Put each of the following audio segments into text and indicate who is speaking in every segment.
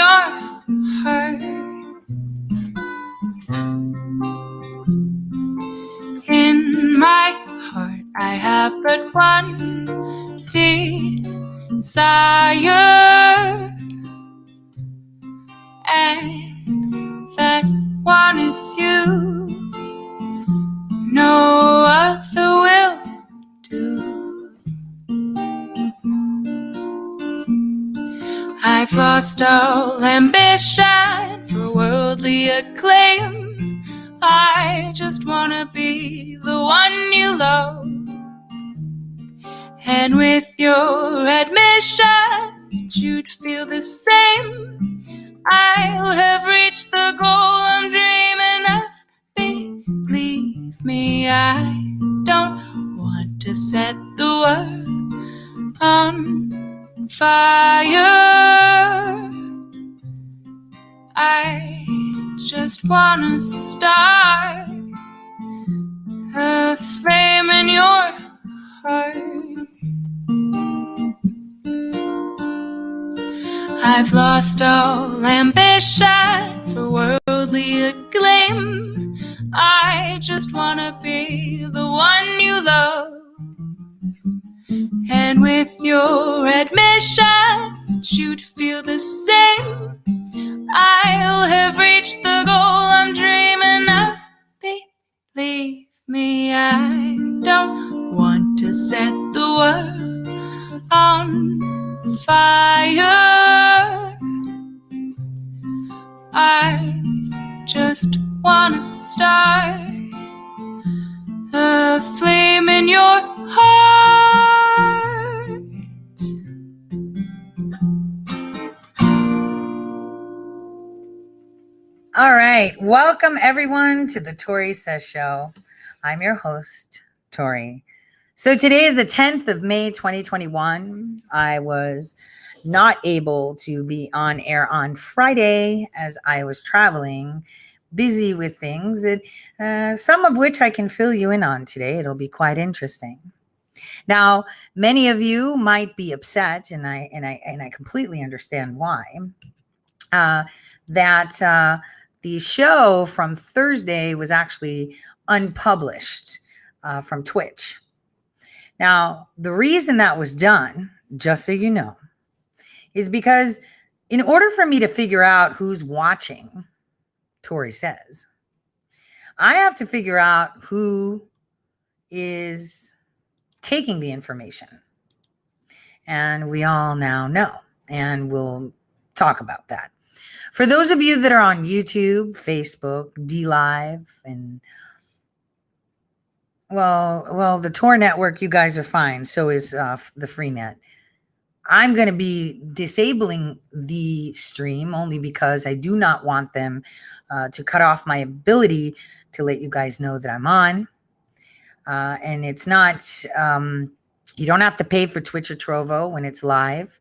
Speaker 1: your heart. In my heart I have but one desire, and that one is you. No other will do. I've lost all ambition for worldly acclaim. I just wanna be the one you love. And with your admission, you'd feel the same. I'll have reached the goal I'm dreaming of. Believe me, I don't want to set the world on fire. I just wanna start a flame in your heart. I've lost all ambition for worldly acclaim. I just wanna be the one you love. And with your admission, you'd feel the same. I'll have reached the goal I'm dreaming of. Believe me, I don't want to set the world on fire. I just wanna start a flame in your heart.
Speaker 2: All right, welcome everyone to the Tori Says Show. I'm your host, Tori. So today is the 10th of May, 2021. I was not able to be on air on Friday as I was traveling, busy with things that some of which I can fill you in on today. It'll be quite interesting. Now, many of you might be upset, and I completely understand why. The show from Thursday was actually unpublished from Twitch. Now, the reason that was done, just so you know, is because in order for me to figure out who's watching Tori Says, I have to figure out who is taking the information. And we all now know, and we'll talk about that. For those of you that are on YouTube, Facebook, DLive, and well, the Tor network, you guys are fine. So is the Freenet. I'm going to be disabling the stream only because I do not want them to cut off my ability to let you guys know that I'm on. And it's not, you don't have to pay for Twitch or Trovo when it's live.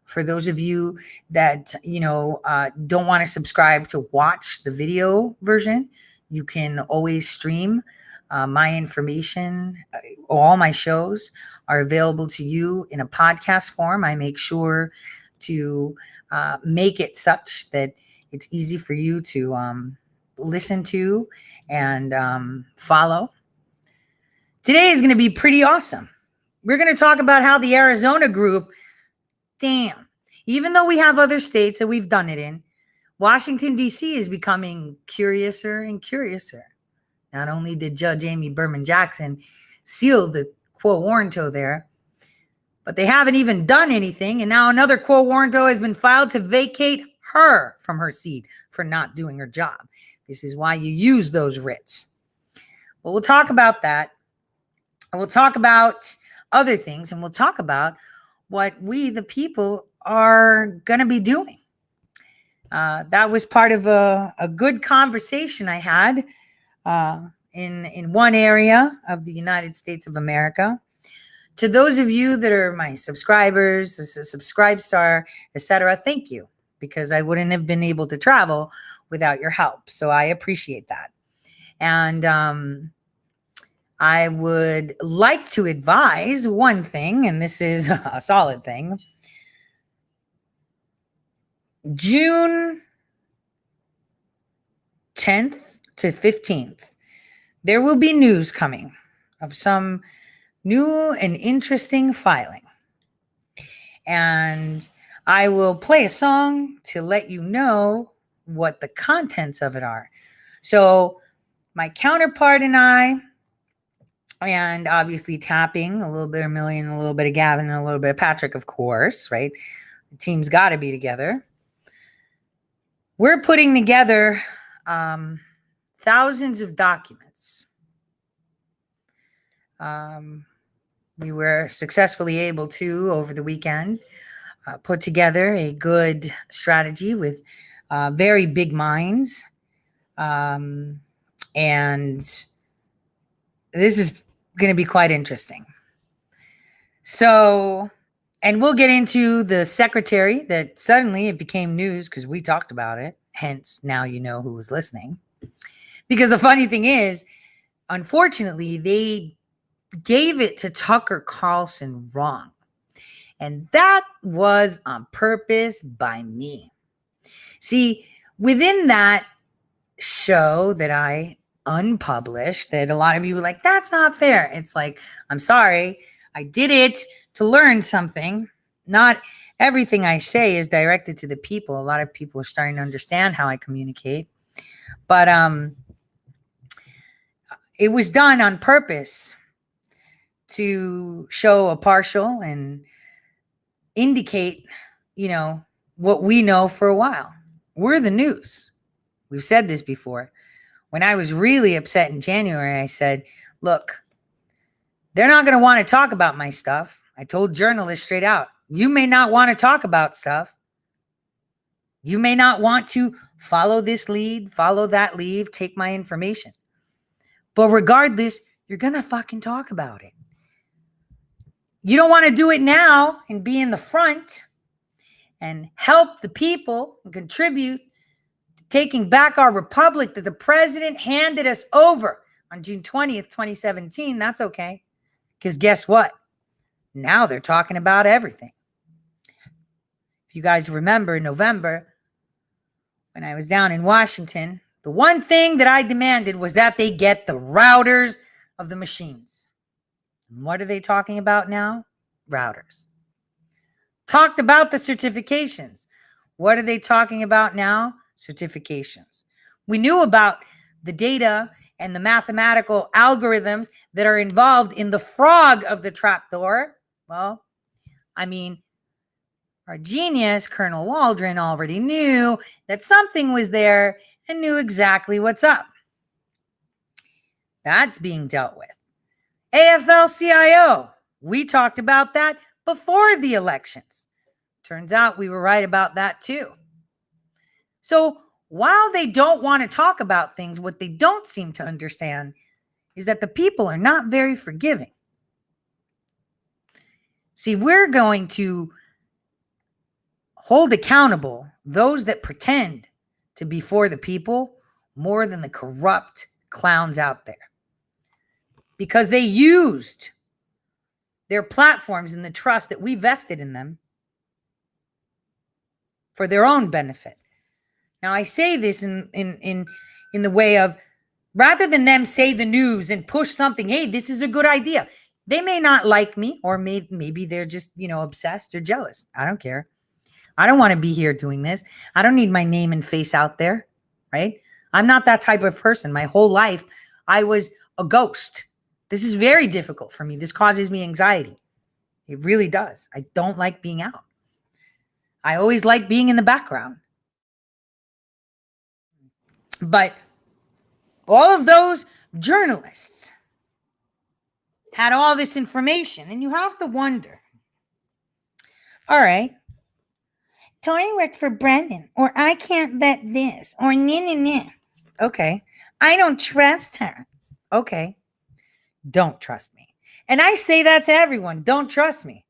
Speaker 2: For those of you that, don't want to subscribe to watch the video version, you can always stream. My information, all my shows are available to you in a podcast form. I make sure to make it such that it's easy for you to listen to and follow. Today is going to be pretty awesome. We're going to talk about how the Arizona group, even though we have other states that we've done it in, Washington, D.C. is becoming curiouser and curiouser. Not only did Judge Amy Berman Jackson seal the quo warranto there, but they haven't even done anything. And now another quo warranto has been filed to vacate her from her seat for not doing her job. This is why you use those writs. Well, we'll talk about that. And we'll talk about other things, and we'll talk about what we, the people, are going to be doing. That was part of a good conversation I had in one area of the United States of America. To those of you that are my subscribers, a subscribe star, etc., thank you, because I wouldn't have been able to travel without your help. So I appreciate that. And I would like to advise one thing, and this is a solid thing. June 10th to 15th, there will be news coming of some new and interesting filing. And I will play a song to let you know what the contents of it are. So my counterpart and I, and obviously tapping, a little bit of Millie and a little bit of Gavin and a little bit of Patrick, of course, right? The team's got to be together. We're putting together thousands of documents. We were successfully able to, over the weekend, put together a good strategy with very big minds. And this is going to be quite interesting. So, and we'll get into the secretary that suddenly it became news because we talked about it. Hence, now you know who was listening. Because the funny thing is, unfortunately, they gave it to Tucker Carlson wrong. And that was on purpose by me. See, within that show that I unpublished, that a lot of you were like, that's not fair. It's like, I'm sorry. I did it to learn something. Not everything I say is directed to the people. A lot of people are starting to understand how I communicate. But it was done on purpose to show a partial and indicate, what we know for a while. We're the news. We've said this before. When I was really upset in January, I said, look, they're not going to want to talk about my stuff. I told journalists straight out, you may not want to talk about stuff. You may not want to follow this lead, follow that lead, take my information. But regardless, you're going to fucking talk about it. You don't want to do it now and be in the front and help the people and contribute to taking back our republic that the president handed us over on June 20th, 2017. That's okay. Because guess what? Now they're talking about everything. If you guys remember in November, when I was down in Washington, the one thing that I demanded was that they get the routers of the machines. And what are they talking about now? Routers. Talked about the certifications. What are they talking about now? Certifications. We knew about the data and the mathematical algorithms that are involved in the frog of the trapdoor. Well, our genius, Colonel Waldron, already knew that something was there and knew exactly what's up. That's being dealt with. AFL-CIO, we talked about that before the elections. Turns out we were right about that too. So while they don't want to talk about things, what they don't seem to understand is that the people are not very forgiving. See, we're going to hold accountable those that pretend to be for the people more than the corrupt clowns out there. Because they used their platforms and the trust that we vested in them for their own benefit. Now, I say this in the way of, rather than them say the news and push something, hey, this is a good idea. They may not like me, or maybe they're just, obsessed or jealous. I don't care. I don't want to be here doing this. I don't need my name and face out there, right? I'm not that type of person. My whole life, I was a ghost. This is very difficult for me. This causes me anxiety. It really does. I don't like being out. I always like being in the background. But all of those journalists had all this information, and you have to wonder, all right, Tony worked for Brennan, or I can't vet this, or nah. Okay, I don't trust her. Okay, don't trust me. And I say that to everyone, don't trust me.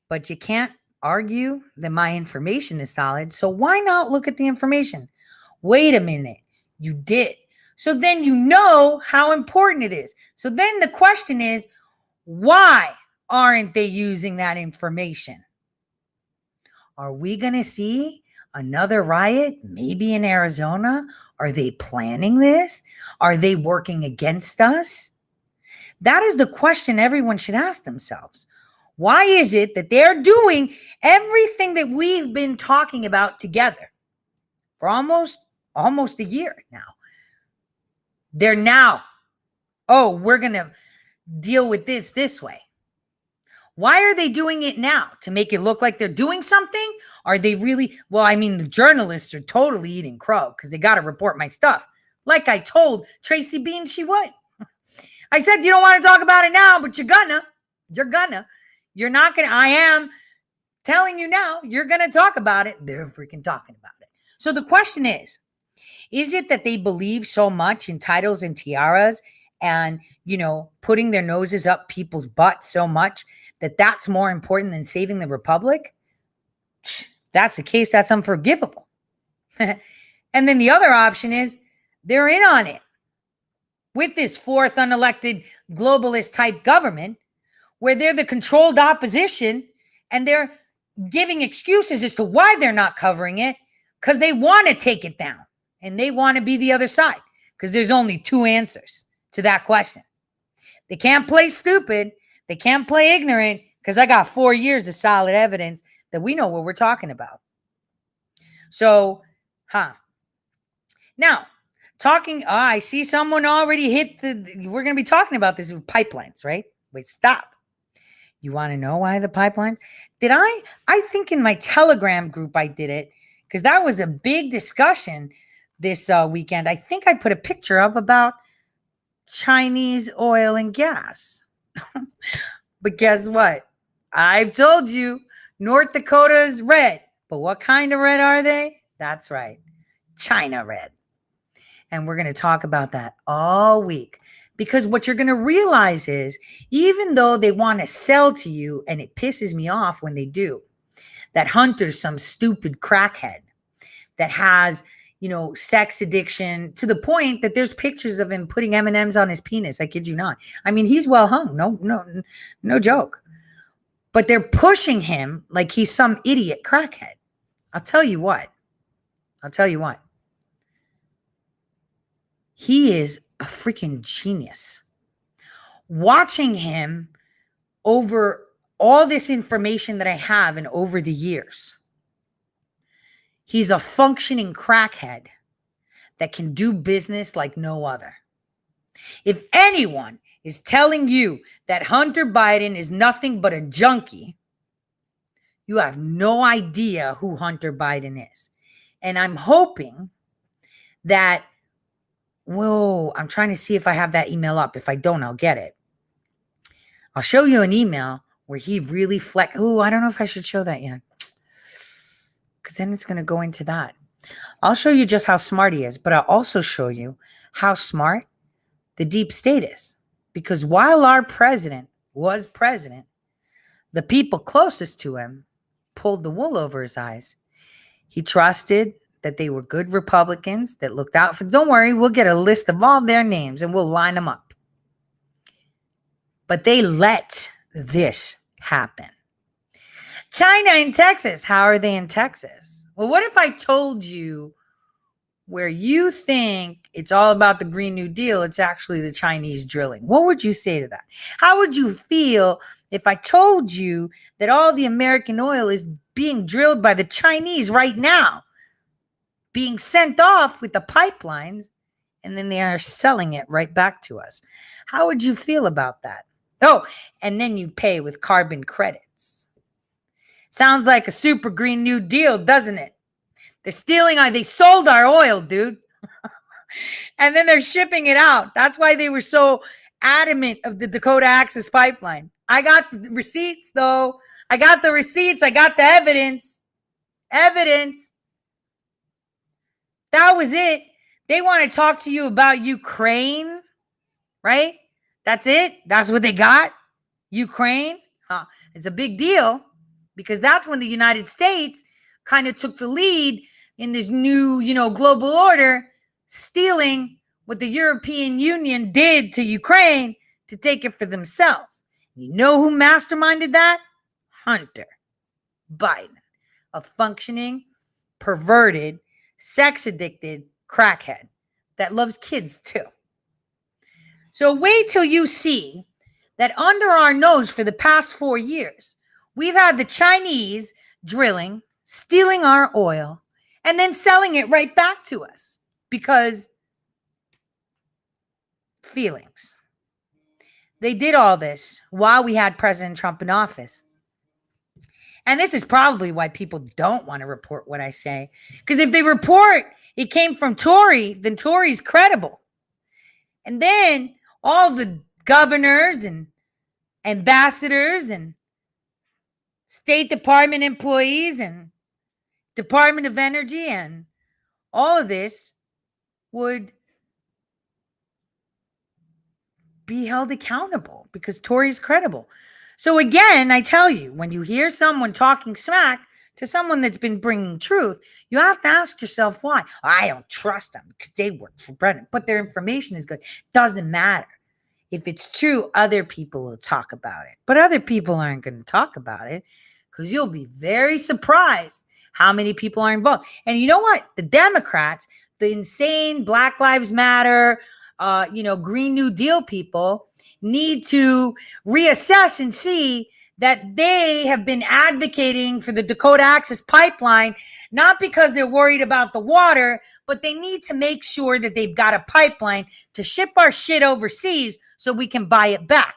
Speaker 2: But you can't argue that my information is solid, so why not look at the information? Wait a minute, you did. So then you know how important it is. So then the question is, why aren't they using that information? Are we going to see Another riot, maybe in Arizona? Are they planning this? Are they working against us? That is the question everyone should ask themselves. Why is it that they're doing everything that we've been talking about together for almost a year now? They're now, we're going to deal with this way. Why are they doing it now? To make it look like they're doing something? Are they really? Well, I mean, the journalists are totally eating crow because they got to report my stuff. Like I told Tracy Bean she would. I said, you don't want to talk about it now, but you're gonna. You're not gonna. I am telling you now, you're gonna talk about it. They're freaking talking about it. So the question is it that they believe so much in titles and tiaras and, putting their noses up people's butts so much that that's more important than saving the republic? If that's the case, that's unforgivable. And then the other option is they're in on it with this fourth unelected globalist type government where they're the controlled opposition and they're giving excuses as to why they're not covering it because they want to take it down and they want to be the other side because there's only two answers to that question. They can't play stupid. They can't play ignorant because I got 4 years of solid evidence that we know what we're talking about. So, now, I see someone already hit we're going to be talking about this with pipelines, right? Wait, stop. You want to know why the pipeline? I think in my Telegram group I did it because that was a big discussion this weekend. I think I put a picture up about Chinese oil and gas. But guess what? I've told you North Dakota is red. But what kind of red are they? That's right. China red. And we're going to talk about that all week. Because what you're going to realize is, even though they want to sell to you, and it pisses me off when they do, that Hunter's some stupid crackhead that has, sex addiction to the point that there's pictures of him putting M&Ms on his penis. I kid you not. I mean, he's well hung. No joke. But they're pushing him like he's some idiot crackhead. I'll tell you what. He is a freaking genius. Watching him over all this information that I have and over the years, he's a functioning crackhead that can do business like no other. If anyone is telling you that Hunter Biden is nothing but a junkie, you have no idea who Hunter Biden is. And I'm hoping that, I'm trying to see if I have that email up. If I don't, I'll get it. I'll show you an email where he really I don't know if I should show that yet. Because then it's going to go into that. I'll show you just how smart he is, but I'll also show you how smart the deep state is. Because while our president was president, the people closest to him pulled the wool over his eyes. He trusted that they were good Republicans that looked out for, don't worry, we'll get a list of all their names and we'll line them up. But they let this happen. China in Texas. How are they in Texas? Well, what if I told you where you think it's all about the Green New Deal, it's actually the Chinese drilling? What would you say to that? How would you feel if I told you that all the American oil is being drilled by the Chinese right now, being sent off with the pipelines, and then they are selling it right back to us? How would you feel about that? Oh, and then you pay with carbon credits. Sounds like a super Green New Deal, doesn't it? They're stealing, they sold our oil, dude. And then they're shipping it out. That's why they were so adamant of the Dakota Access Pipeline. I got the receipts, though. I got the receipts. I got the evidence. That was it. They want to talk to you about Ukraine, right? That's it. That's what they got. Ukraine. It's a big deal because that's when the United States kind of took the lead in this new, global order, stealing what the European Union did to Ukraine to take it for themselves. You know who masterminded that? Hunter Biden, a functioning perverted, sex-addicted crackhead that loves kids too. So wait till you see that under our nose for the past 4 years, we've had the Chinese drilling, stealing our oil, and then selling it right back to us because feelings. They did all this while we had President Trump in office. And this is probably why people don't want to report what I say. Because if they report it came from Tory, then Tory's credible. And then all the governors and ambassadors and State Department employees and Department of Energy and all of this would be held accountable because Tory's credible. So again, I tell you, when you hear someone talking smack to someone that's been bringing truth, you have to ask yourself why. I don't trust them because they work for Brennan, but their information is good. Doesn't matter. If it's true, other people will talk about it, but other people aren't going to talk about it because you'll be very surprised how many people are involved. And you know what? The Democrats, the insane Black Lives Matter, Green New Deal people need to reassess and see that they have been advocating for the Dakota Access Pipeline, not because they're worried about the water, but they need to make sure that they've got a pipeline to ship our shit overseas so we can buy it back.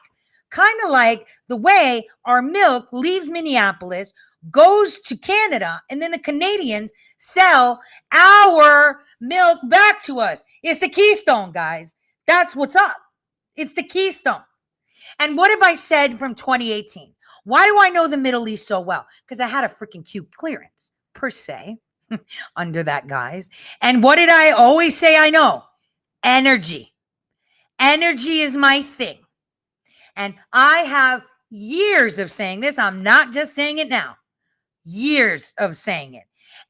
Speaker 2: Kind of like the way our milk leaves Minneapolis, goes to Canada, and then the Canadians sell our milk back to us. It's the Keystone, guys. That's what's up. It's the Keystone. And what have I said from 2018? Why do I know the Middle East so well? Because I had a freaking cute clearance, per se, under that, guys. And what did I always say I know? Energy. Energy is my thing. And I have years of saying this. I'm not just saying it now. Years of saying it.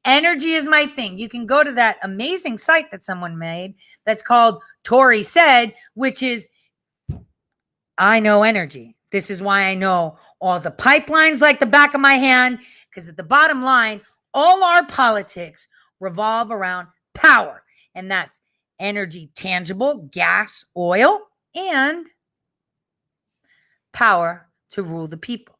Speaker 2: Energy is my thing. You can go to that amazing site that someone made that's called Tory Said, which is, I know energy. This is why I know all the pipelines like the back of my hand, because at the bottom line, all our politics revolve around power. And that's energy, tangible, gas, oil, and power to rule the people.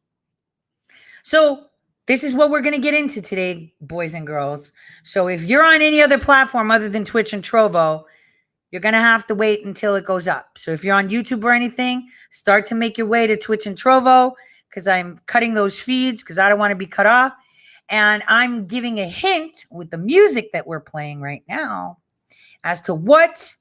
Speaker 2: So this is what we're going to get into today, boys and girls. So if you're on any other platform other than Twitch and Trovo, you're going to have to wait until it goes up. So if you're on YouTube or anything, start to make your way to Twitch and Trovo because I'm cutting those feeds because I don't want to be cut off. And I'm giving a hint with the music that we're playing right now as to what